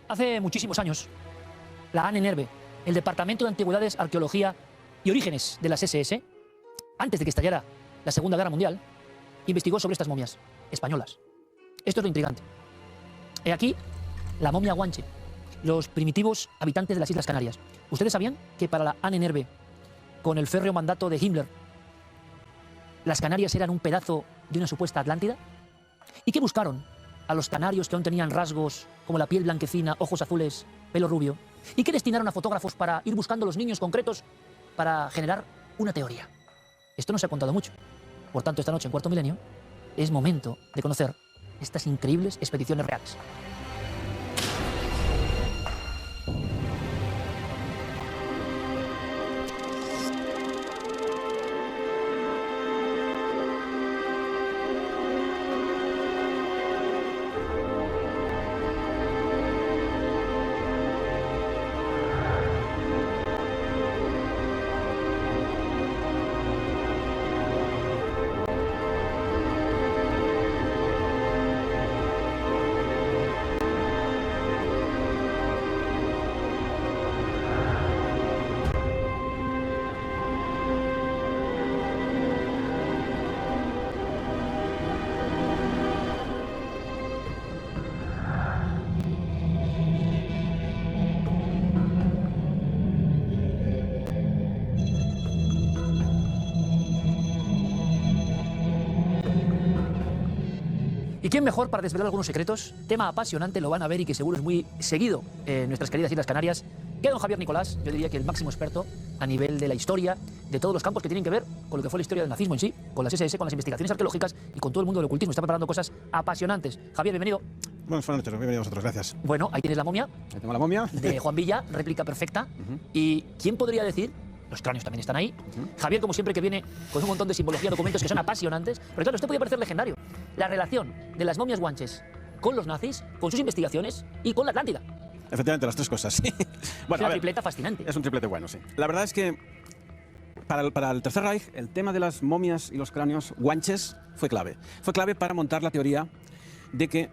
Hace muchísimos años, la ANNERVE, el Departamento de Antigüedades, Arqueología y Orígenes de las SS, antes de que estallara la Segunda Guerra Mundial, investigó sobre estas momias españolas. Esto es lo intrigante. He aquí la momia guanche, los primitivos habitantes de las Islas Canarias. ¿Ustedes sabían que para la ANNERVE, con el férreo mandato de Himmler, las Canarias eran un pedazo de una supuesta Atlántida? ¿Y qué buscaron a los canarios que aún tenían rasgos como la piel blanquecina, ojos azules, pelo rubio? ¿Y qué destinaron a fotógrafos para ir buscando los niños concretos para generar una teoría? Esto no se ha contado mucho. Por tanto, esta noche en Cuarto Milenio es momento de conocer estas increíbles expediciones reales. ¿Y quién mejor para desvelar algunos secretos? Tema apasionante, lo van a ver y que seguro es muy seguido en nuestras queridas Islas Canarias, que don Javier Nicolás, yo diría que el máximo experto a nivel de la historia, de todos los campos que tienen que ver con lo que fue la historia del nazismo en sí, con las SS, con las investigaciones arqueológicas y con todo el mundo del ocultismo. Está preparando cosas apasionantes. Javier, bienvenido. Buenas noches, bienvenido a vosotros, gracias. Bueno, ahí tienes la momia. Ahí tengo la momia. De Juan Villa, réplica perfecta. ¿Y quién podría decir? Los cráneos también están ahí. Javier, como siempre, que viene con un montón de simbología, documentos que son apasionantes. Pero claro, esto podría parecer legendario. La relación de las momias guanches con los nazis, con sus investigaciones y con la Atlántida. Efectivamente, las tres cosas, sí. Bueno, es una tripleta fascinante. Es un triplete bueno, sí. La verdad es que para el Tercer Reich, el tema de las momias y los cráneos guanches fue clave. Fue clave para montar la teoría de que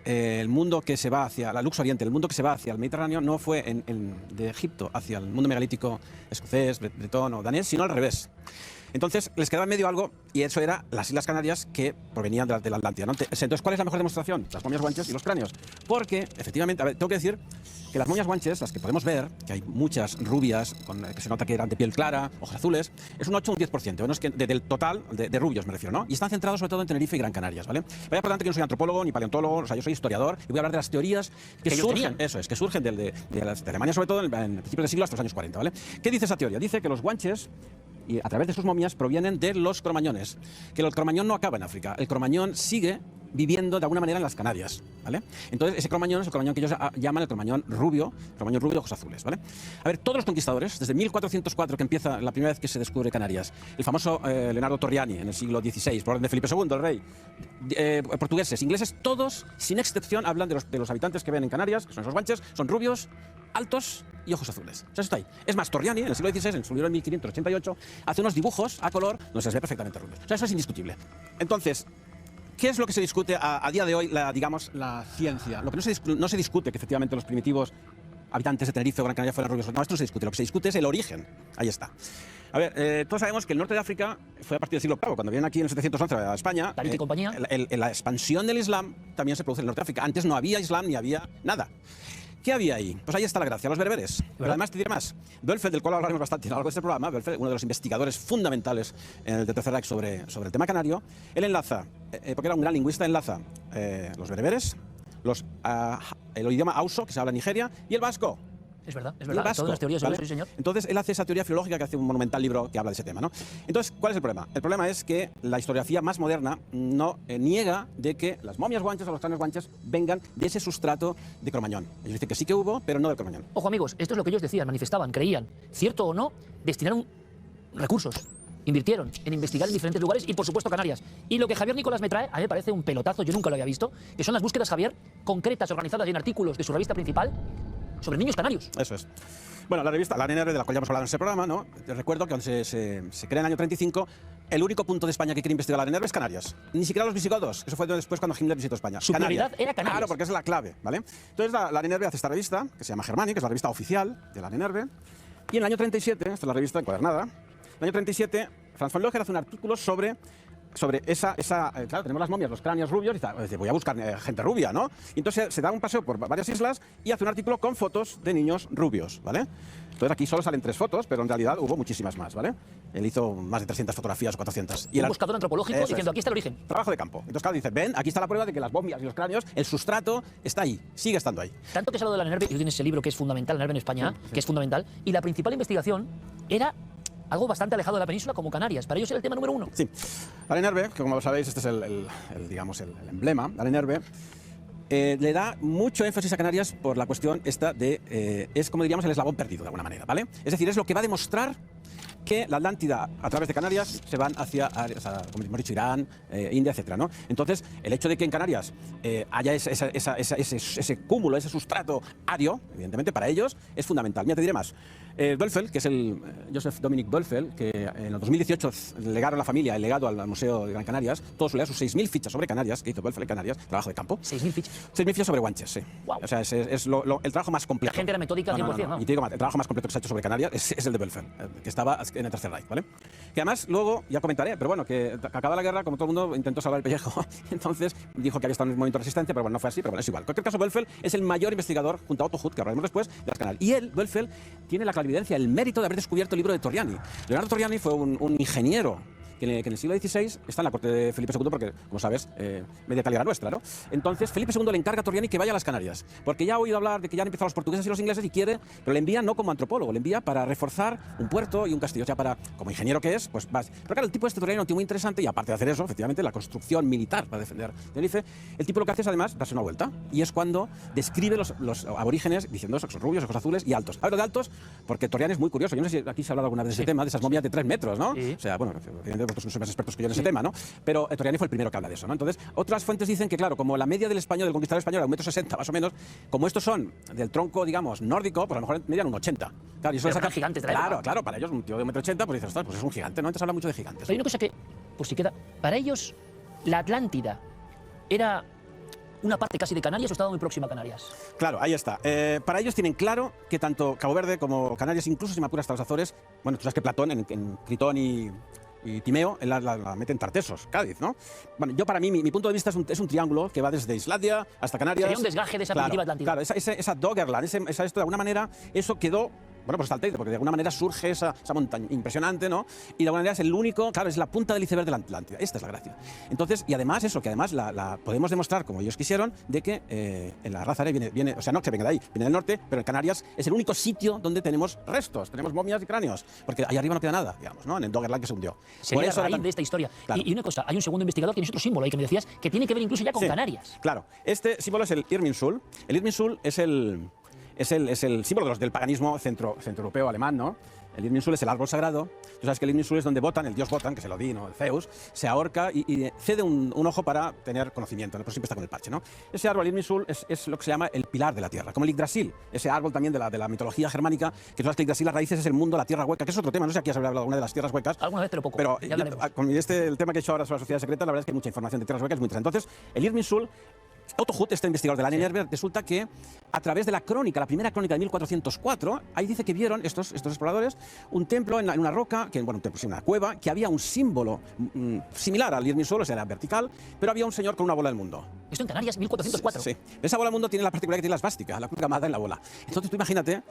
el mundo que se va hacia la Lux Oriente, el mundo que se va hacia el Mediterráneo, no fue de Egipto hacia el mundo megalítico escocés, bretón o danés, sino al revés. Entonces les quedaba en medio algo, y eso era las Islas Canarias que provenían de la Atlántida, ¿no? Entonces, ¿cuál es la mejor demostración? Las momias guanches y los cráneos. Porque, efectivamente, a ver, tengo que decir que las momias guanches, las que podemos ver, que hay muchas rubias, que se nota que eran de piel clara, ojos azules, es un 8 o un 10%, bueno, es que del total de rubios me refiero, ¿no? Y están centrados sobre todo en Tenerife y Gran Canarias, ¿vale? Vaya por delante que no soy antropólogo ni paleontólogo, o sea, yo soy historiador y voy a hablar de las teorías que surgen, que surgen de Alemania, sobre todo en principios del siglo hasta los años 40, ¿vale? ¿Qué dice esa teoría? Dice que los guanches, y a través de sus momias, provienen de los cromañones, que el cromañón no acaba en África, el cromañón sigue viviendo de alguna manera en las Canarias, ¿vale? Entonces ese cromañón es el cromañón que ellos llaman el cromañón rubio de ojos azules, ¿vale? A ver, todos los conquistadores, desde 1404, que empieza la primera vez que se descubre Canarias, el famoso Leonardo Torriani en el siglo XVI, por orden de Felipe II, el rey, portugueses, ingleses, todos, sin excepción, hablan de los habitantes que ven en Canarias, que son esos guanches, son rubios, altos y ojos azules. O sea, eso está ahí. Es más, Torriani, en el siglo XVI, en su libro de 1588, hace unos dibujos a color donde se les ve perfectamente rubios. O sea, eso es indiscutible. Entonces, ¿qué es lo que se discute a día de hoy, digamos, la ciencia? Lo que no se discute que efectivamente los primitivos habitantes de Tenerife o Gran Canaria fueran rubios. No, esto no se discute. Lo que se discute es el origen. Ahí está. A ver, todos sabemos que el norte de África fue a partir del siglo VIII. Cuando vienen aquí en el 711 a España, Tariq y compañía. La expansión del Islam también se produce en el norte de África. Antes no había Islam ni había nada. ¿Qué había ahí? Pues ahí está la gracia, los bereberes. Pero además te diré más. Bölfeld, del cual hablaremos bastante a lo largo de este programa, Bölfeld, uno de los investigadores fundamentales en el Tercer Reich sobre el tema canario, él enlaza, porque era un gran lingüista, enlaza los bereberes, el idioma hausa, que se habla en Nigeria, y el vasco. Es verdad, todas las teorías sobre eso, sí, señor. Entonces él hace esa teoría filológica, que hace un monumental libro que habla de ese tema, ¿no? Entonces, ¿cuál es el problema? El problema es que la historiografía más moderna no niega de que las momias guanches o los cráneos guanches vengan de ese sustrato de cromañón. Ellos dicen que sí que hubo, pero no de cromañón. Ojo, amigos, esto es lo que ellos decían, manifestaban, creían. Cierto o no, destinaron recursos, invirtieron en investigar en diferentes lugares y, por supuesto, Canarias. Y lo que Javier Nicolás me trae, a mí me parece un pelotazo, yo nunca lo había visto, que son las búsquedas, Javier, concretas, organizadas en artículos de su revista principal, sobre niños canarios. Eso es. Bueno, la revista, la ANNERVE, de la cual ya hemos hablado en ese programa, ¿no? Te recuerdo que cuando se crea en el año 35, el único punto de España que quiere investigar la Nerve es Canarias. Ni siquiera los visigodos. Eso fue después cuando Himmler visitó España. Su prioridad era Canarias. Claro, porque es la clave, ¿vale? Entonces la Nerve hace esta revista, que se llama Germani, que es la revista oficial de la Nerve. Y en el año 37, esta es la revista encuadernada, en el año 37, Franz von Löcher hace un artículo sobre esa claro, tenemos las momias, los cráneos rubios, y dice, voy a buscar gente rubia, ¿no? Y entonces se da un paseo por varias islas y hace un artículo con fotos de niños rubios, ¿vale? Entonces aquí solo salen 3 fotos, pero en realidad hubo muchísimas más, ¿vale? Él hizo más de 300 fotografías o 400. Y un buscador antropológico diciendo, aquí está el origen. Trabajo de campo. Entonces, claro, dice, ven, aquí está la prueba de que las momias y los cráneos, el sustrato está ahí, sigue estando ahí. Tanto que se ha hablado de la Nerve, y tú tienes ese libro que es fundamental, la Nerve en España, Sí. que es fundamental, y la principal investigación era algo bastante alejado de la península, como Canarias. Para ellos era el tema número 1. Sí. La Nerve, que como sabéis, este es digamos, el emblema, la Nerve, le da mucho énfasis a Canarias por la cuestión esta de, es como diríamos el eslabón perdido de alguna manera, ¿vale? Es decir, es lo que va a demostrar que la Atlántida, a través de Canarias, se van hacia como hemos dicho, Irán, India, etcétera, ¿no? Entonces, el hecho de que en Canarias haya ese cúmulo, ese sustrato ario, evidentemente, para ellos, es fundamental. Mira, te diré más. Doelfel, que es el Joseph Dominic Doelfel, que en el 2018 legaron a la familia el legado al Museo de Gran Canarias, todos sus 6.000 fichas sobre Canarias, que hizo Doelfel en Canarias, trabajo de campo. 6.000 fichas. 6.000 fichas sobre guanches, sí. Wow. O sea, es el trabajo más completo. La gente era metódica 100%, ¿no? Y te digo más, el trabajo más completo que se ha hecho sobre Canarias es el de Doelfel, que estaba en el Tercer Reich, ¿vale? Que además, luego, ya comentaré, pero bueno, que acabada la guerra, como todo el mundo, intentó salvar el pellejo. Entonces, dijo que había estado en un momento de resistencia, pero bueno, no fue así, pero bueno, es igual. En cualquier caso, Doelfel es el mayor investigador, junto a Otto Huth, que hablaremos después, de las Canarias. Y él, Doelfel, tiene la clarividencia, el mérito de haber descubierto el libro de Torriani. Leonardo Torriani fue un ingeniero que en el siglo XVI está en la corte de Felipe II porque, como sabes, media calidad nuestra, ¿no? Entonces, Felipe II le encarga a Torriani que vaya a las Canarias, porque ya ha oído hablar de que ya han empezado los portugueses y los ingleses y quiere, pero le envía no como antropólogo, le envía para reforzar un puerto y un castillo, o sea, como ingeniero que es, pues vas. Pero claro, el tipo este Torriani es un tío muy interesante y aparte de hacer eso, efectivamente, la construcción militar para defender Tenerife, el tipo lo que hace es además darse una vuelta y es cuando describe los aborígenes diciendo eso, que son rubios, ojos azules y altos. Hablo de altos porque Torriani es muy curioso, yo no sé si aquí se ha hablado alguna vez de ese tema, de esas momias de 3 metros, ¿no? Sí. O sea, bueno, evidentemente vosotros sois más expertos que yo en ese tema, ¿no? Pero Torriani fue el primero que habla de eso, ¿no? Entonces, otras fuentes dicen que, claro, como la media del español, del conquistador español, era 1,60 m más o menos, como estos son del tronco, digamos, nórdico, pues a lo mejor medían 1,80 m. Claro, y eso Pero saca eran gigantes de la Claro, época. claro, para ellos un tío de 1,80 m, pues dices, ostras, pues es un gigante, ¿no? Antes se habla mucho de gigantes. Hay una cosa que, por si queda, para ellos, la Atlántida era una parte casi de Canarias o estaba muy próxima a Canarias. Claro, ahí está. Para ellos tienen claro que tanto Cabo Verde como Canarias, incluso si me apuras hasta los Azores, bueno, tú sabes que Platón en Critón y Timeo la mete en Tartesos, Cádiz, ¿no? Bueno, yo para mí, mi punto de vista es un triángulo que va desde Islandia hasta Canarias. Sería un desgaje de esa primitiva Atlántida. Claro, esa Doggerland, esto de alguna manera, eso quedó. Bueno, pues está el Teide, porque de alguna manera surge esa montaña impresionante, ¿no? Y de alguna manera es el único, claro, es la punta del iceberg de la Atlántida. Esta es la gracia. Entonces, y además eso, que además podemos demostrar, como ellos quisieron, de que en la raza aria viene, o sea, no que venga de ahí, viene del norte, pero en Canarias es el único sitio donde tenemos restos, tenemos momias y cráneos, porque ahí arriba no queda nada, digamos, ¿no? En el Doggerland que se hundió. Sería la raíz de esta historia. Claro. Y una cosa, hay un segundo investigador que es otro símbolo ahí que me decías que tiene que ver incluso ya con Sí, Canarias. Claro, este símbolo es el Irminsul. El Irminsul es el símbolo del paganismo centroeuropeo alemán, ¿no? El Irminsul es el árbol sagrado. Tú sabes que el Irminsul es donde Wotan, el dios Wotan, que es el Odín o el Zeus, se ahorca y cede un ojo para tener conocimiento, ¿no? Pero siempre está con el parche, ¿no? Ese árbol, el Irminsul, es lo que se llama el pilar de la tierra, como el Yggdrasil, ese árbol también de la mitología germánica, que tú sabes que el Yggdrasil, las raíces es el mundo, la tierra hueca, que es otro tema, no sé si aquí has hablado alguna de las tierras huecas. Alguna vez, pero poco. Pero Ya hablaremos. con el tema que he hecho ahora sobre la sociedad secreta, la verdad es que hay mucha información de tierras huecas, es muy interesante. Entonces, el Irminsul, Otto Huth, este investigador de la Nerve, resulta que a través de la crónica, la primera crónica de 1404, ahí dice que vieron estos exploradores un templo en una roca, un templo, sí, una cueva, que había un símbolo similar al Irminsul, o sea, era vertical, pero había un señor con una bola del mundo. Esto en Canarias, 1404. Sí. Esa bola del mundo tiene la particularidad que tiene la esvástica, la cruz gamada en la bola. Entonces tú imagínate,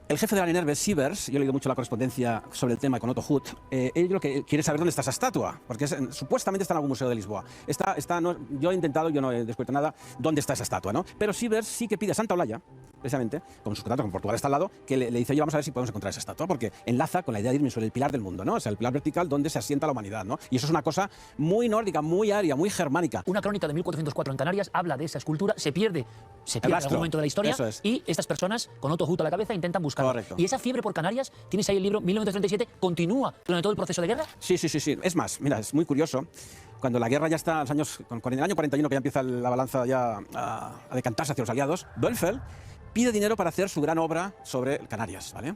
el jefe de la Nerve, Sievers, yo he leído mucho la correspondencia sobre el tema con Otto Huth, él lo que quiere saber dónde está esa estatua, porque supuestamente está en algún museo de Lisboa. Yo he intentado, yo no he descubierto nada, dónde está esa estatua, ¿no? Pero Sievers sí que pide a Santa Olalla, precisamente, con su contrato con Portugal está al lado, que le dice, oye, vamos a ver si podemos encontrar esa estatua, porque enlaza con la idea de Irminsul, el pilar del mundo, ¿no? O sea, el pilar vertical donde se asienta la humanidad, ¿no? Y eso es una cosa muy nórdica, muy aria, muy germánica. Una crónica de 1404 en Canarias habla de esa escultura, se pierde en rastro. algún momento de la historia, Eso es. y estas personas, con Otto Huth a la cabeza, intentan buscarla. Correcto. Y esa fiebre por Canarias, tienes ahí el libro 1937, continúa durante todo el proceso de guerra. Sí. Es más, mira, es muy curioso. Cuando la guerra ya está, en el año 41, que ya empieza la balanza ya a decantarse hacia los aliados, Doelfel pide dinero para hacer su gran obra sobre Canarias, ¿vale?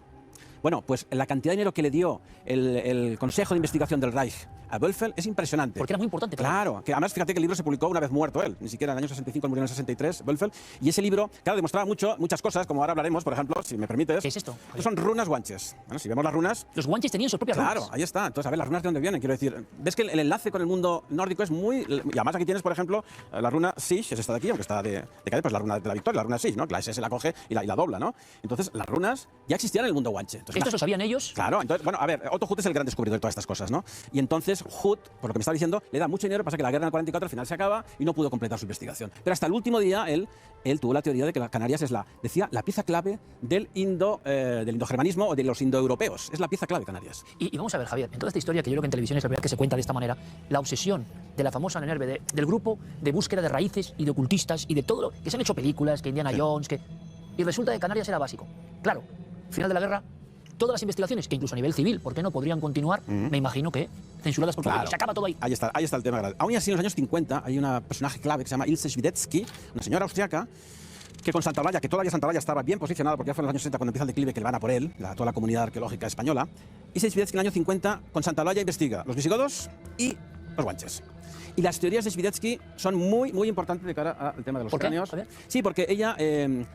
Bueno, pues la cantidad de dinero que le dio el Consejo de Investigación del Reich a Bölfel es impresionante. Porque era muy importante. Claro, que además fíjate que el libro se publicó una vez muerto él, ni siquiera en el año 65, él murió en el 63, Bölfel, y ese libro, claro, demostraba muchas cosas, como ahora hablaremos, por ejemplo, si me permites. ¿Qué es esto? Son runas guanches. Bueno, si vemos las runas... Los guanches tenían sus propias runas. Claro, ahí está. Entonces, a ver, las runas de dónde vienen, quiero decir. Ves que el enlace con el mundo nórdico es muy... Y además aquí tienes, por ejemplo, la runa Sig, es esta de aquí, aunque está de calle, pues la runa de la victoria, la runa Sig, ¿no? Que la S se la coge y la dobla, ¿no? Entonces, las runas ya existían en el mundo guanche. Entonces, ¿Estos lo sabían ellos? Claro, entonces, bueno, a ver, Otto Huth es el gran descubridor de todas estas cosas, ¿no? Y entonces Huth, por lo que me está diciendo, le da mucho dinero, pasa que la guerra en el 44 al final se acaba y no pudo completar su investigación. Pero hasta el último día él tuvo la teoría de que las Canarias es la pieza clave del indogermanismo o de los indoeuropeos. Es la pieza clave Canarias. Y vamos a ver, Javier, en toda esta historia que yo creo que en televisión es la primera que se cuenta de esta manera, la obsesión de la famosa Nerve, del grupo de búsqueda de raíces y de ocultistas y de todo lo que se han hecho películas, que Indiana Jones, y resulta que Canarias era básico. Claro, final de la guerra, todas las investigaciones, que incluso a nivel civil, ¿por qué no podrían continuar? Me imagino que censuradas por Claro. se acaba todo ahí. Ahí está el tema. Aún así, en los años 50 hay una personaje clave que se llama Ilse Schwiedetsky, una señora austriaca, que con Santa Olalla, que todavía Santa Olalla estaba bien posicionada, porque ya fue en los años 60 cuando empieza el declive que le van a por él, toda la comunidad arqueológica española. Ilse Schwiedetsky en el año 50 con Santa Olalla investiga los visigodos y los guanches. Y las teorías de Schwiedetsky son muy, muy importantes de cara al tema de los cráneos. Sí, porque ella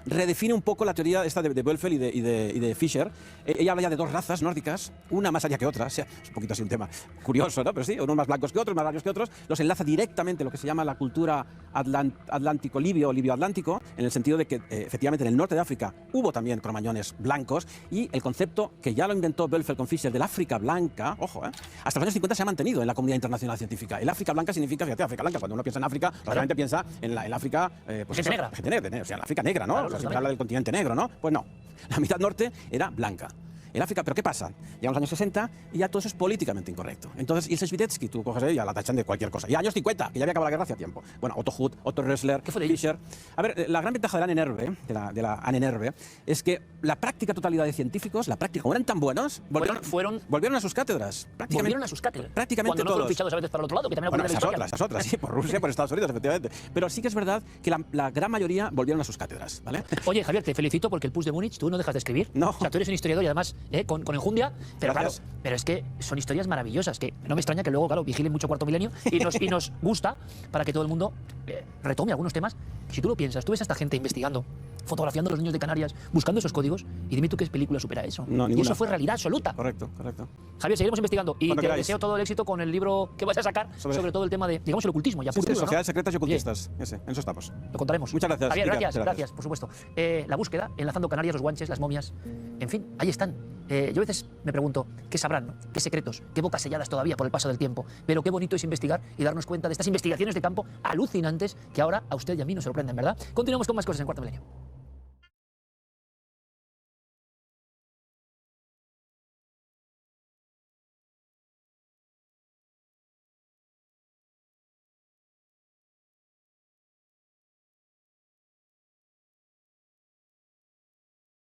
redefine un poco la teoría esta de Bölfel y de Fischer. Ella habla ya de dos razas nórdicas, una más allá que otra. O sea, es un poquito así un tema curioso, ¿no? Pero sí, unos más blancos que otros, más blancos que otros. Los enlaza directamente lo que se llama la cultura atlántico-libio o libio-atlántico, en el sentido de que efectivamente en el norte de África hubo también cromañones blancos, y el concepto que ya lo inventó Bölfel con Fischer del África blanca, ojo, hasta los años 50 se ha mantenido en la comunidad internacional científica. El África blanca significa, fíjate, África blanca. Cuando uno piensa en África, realmente piensa en la África... pues gente negra. Gente negra, o sea, en la África negra, ¿no? Claro, o sea, siempre habla del continente negro, ¿no? Pues no. La mitad norte era blanca. En África, ¿pero qué pasa? Llegan los años 60 y ya todo eso es políticamente incorrecto. Entonces, Ilse Schwiedetsky, tú coges y ya la tachan de cualquier cosa. Y años 50, que ya había acabado la guerra hacía tiempo. Bueno, Otto Huth, Otto Rössler, Fischer... A ver, la gran ventaja de la Anne-Nerve, de la Anne-Nerve, es que la práctica totalidad de científicos, como eran tan buenos, volvieron a sus cátedras. Volvieron a sus cátedras. Prácticamente cuando no fueron todos. fichados a veces para el otro lado, que también ocurre en la historia. Esas otras, sí, por Rusia, por Estados Unidos, efectivamente. Pero sí que es verdad que la gran mayoría volvieron a sus cátedras, ¿vale? Oye, Javier, te felicito porque el Puig de Múnich, tú no dejas de escribir. No. O sea, tú eres un historiador y además con enjundia, pero Gracias. claro, pero es que son historias maravillosas, que no me extraña que luego, claro, vigilen mucho Cuarto Milenio y nos gusta para que todo el mundo retome algunos temas. Si tú lo piensas, tú ves a esta gente investigando, fotografiando a los niños de Canarias, buscando esos códigos, y dime tú qué película supera eso. No, y ninguna. eso fue realidad absoluta. Correcto, correcto. Javier, seguiremos investigando y Cuando te queráis. deseo todo el éxito con el libro que vas a sacar sobre todo el tema de, digamos, el ocultismo. Ya Sociedades secretas y ocultistas. En eso estamos. Lo contaremos. Muchas gracias. Javier, Iker, gracias, por supuesto. La búsqueda, enlazando Canarias, los guanches, las momias, en fin, ahí están. Yo a veces me pregunto, ¿qué sabrán? ¿No? ¿Qué secretos? ¿Qué bocas selladas todavía por el paso del tiempo? Pero qué bonito es investigar y darnos cuenta de estas investigaciones de campo alucinantes que ahora a usted y a mí nos sorprenden, ¿verdad? Continuamos con más cosas en Cuarto Milenio.